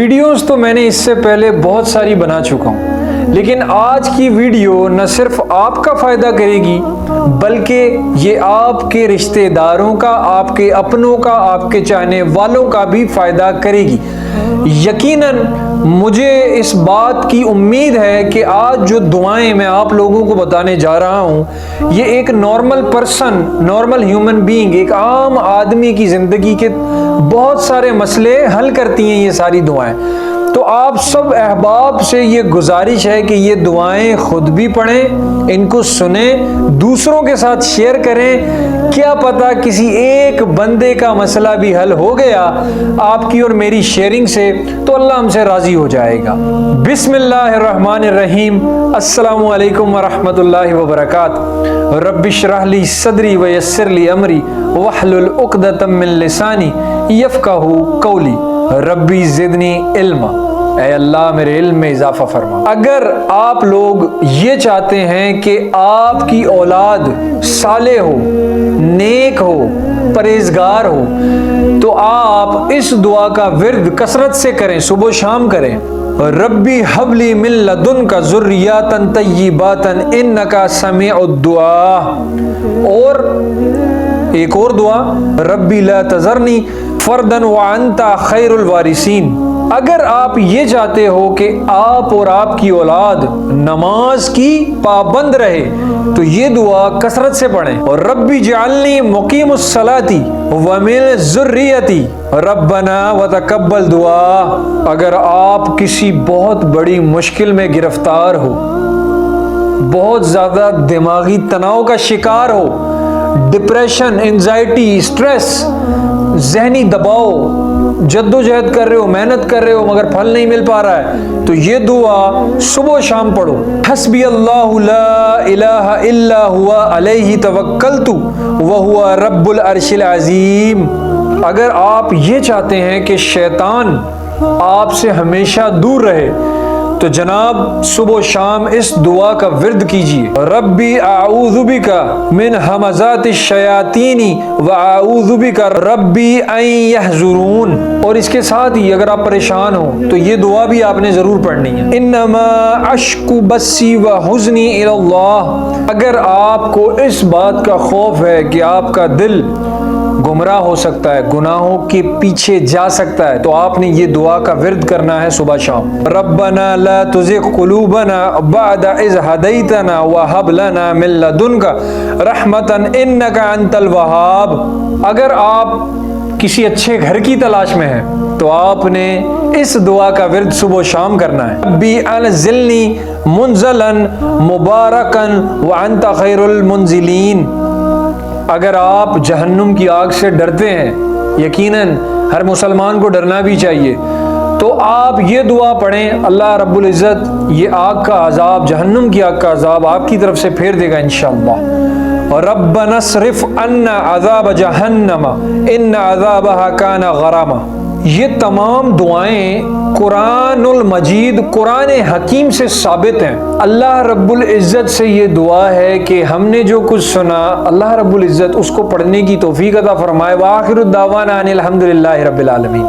Videos تو میں نے اس سے پہلے بہت ساری بنا چکا ہوں، لیکن آج کی ویڈیو نہ صرف آپ کا فائدہ کرے گی بلکہ یہ آپ کے رشتہ داروں کا، آپ کے اپنوں کا، آپ کے چاہنے والوں کا بھی فائدہ کرے گی۔ یقیناً مجھے اس بات کی امید ہے کہ آج جو دعائیں میں آپ لوگوں کو بتانے جا رہا ہوں، یہ ایک normal person, normal human being, ایک عام آدمی کی زندگی کے بہت سارے مسئلے حل کرتی ہیں یہ ساری دعائیں۔ تو آپ سب احباب سے یہ گزارش ہے کہ یہ دعائیں خود بھی پڑھیں، ان کو سنیں، دوسروں کے ساتھ شیئر کریں، کیا پتہ کسی ایک بندے کا مسئلہ بھی حل ہو گیا آپ کی اور میری شیئرنگ سے، تو اللہ ہم سے راضی ہو جائے گا۔ بسم اللہ الرحمن الرحیم۔ السلام علیکم ورحمۃ اللہ وبرکاتہ۔ رب اشرح لی صدری ویسر لی امری واحلل عقدۃ من لسانی یفقہوا قولی ربی زدنی علما۔ اے اللہ میرے علم میں اضافہ فرما۔ اگر آپ لوگ یہ چاہتے ہیں کہ آپ کی اولاد صالح ہو، نیک ہو، پرہیزگار ہو، تو آپ اس دعا کا ورد کثرت سے کریں، صبح و شام کریں۔ ربی حب لی من لدنک ذریات طیبات انک سمیع الدعاء۔ اور ایک اور دعا، ربی لا تذرنی فردا وانت خیر الوارثین۔ اگر آپ یہ چاہتے ہو کہ آپ اور آپ کی اولاد نماز کی پابند رہے تو یہ دعا کثرت سے پڑھیں۔ اور ربی جعلنی مقیم الصلاۃ ومن ذریتی ربنا وتقبل دعا۔ اگر آپ کسی بہت بڑی مشکل میں گرفتار ہو، بہت زیادہ دماغی تناؤ کا شکار ہو، ڈپریشن، انزائٹی، اسٹریس، ذہنی دباؤ، جد و جہد کر رہے ہو، محنت کر رہے ہو مگر پھل نہیں مل پا رہا ہے، تو یہ دعا صبح و شام پڑھو۔ حسبی اللہ لا الہ الا ہوا علیہ توکلت وہو رب العرش العظیم۔ اگر آپ یہ چاہتے ہیں کہ شیطان آپ سے ہمیشہ دور رہے تو جناب صبح و شام اس دعا کا ورد کیجیے۔ ربی اعوذ بک من ہمزات الشیاطین واعوذ بک ربی ان یحضرون۔ اور اس کے ساتھ ہی اگر آپ پریشان ہو تو یہ دعا بھی آپ نے ضرور پڑھنی ہے۔ انما اشکو بثی وحزنی الی اللہ۔ اگر آپ کو اس بات کا خوف ہے کہ آپ کا دل گمراہ ہو سکتا ہے، گناہوں کے پیچھے جا سکتا ہے، تو آپ نے یہ دعا کا ورد کرنا ہے صبح شام۔ ربنا لا تزغ قلوبنا بعد اذ ہدیتنا وہب لنا من لدنک رحمۃ انک انت الوہاب۔ اگر آپ کسی اچھے گھر کی تلاش میں ہیں تو آپ نے اس دعا کا ورد صبح و شام کرنا ہے۔ ربی انزلنی منزلا مبارکا وانت خیر المنزلین۔ اگر آپ جہنم کی آگ سے ڈرتے ہیں، یقیناً ہر مسلمان کو ڈرنا بھی چاہیے، تو آپ یہ دعا پڑھیں، اللہ رب العزت یہ آگ کا عذاب، جہنم کی آگ کا عذاب آپ کی طرف سے پھیر دے گا انشاءاللہ۔ ربنا اصرف عنا عذاب جہنم ان عذابها کان غراما۔ یہ تمام دعائیں قرآن المجید، قرآن حکیم سے ثابت ہیں۔ اللہ رب العزت سے یہ دعا ہے کہ ہم نے جو کچھ سنا اللہ رب العزت اس کو پڑھنے کی توفیق عطا فرمائے۔ وآخر الدعوانا ان الحمد للہ رب العالمین۔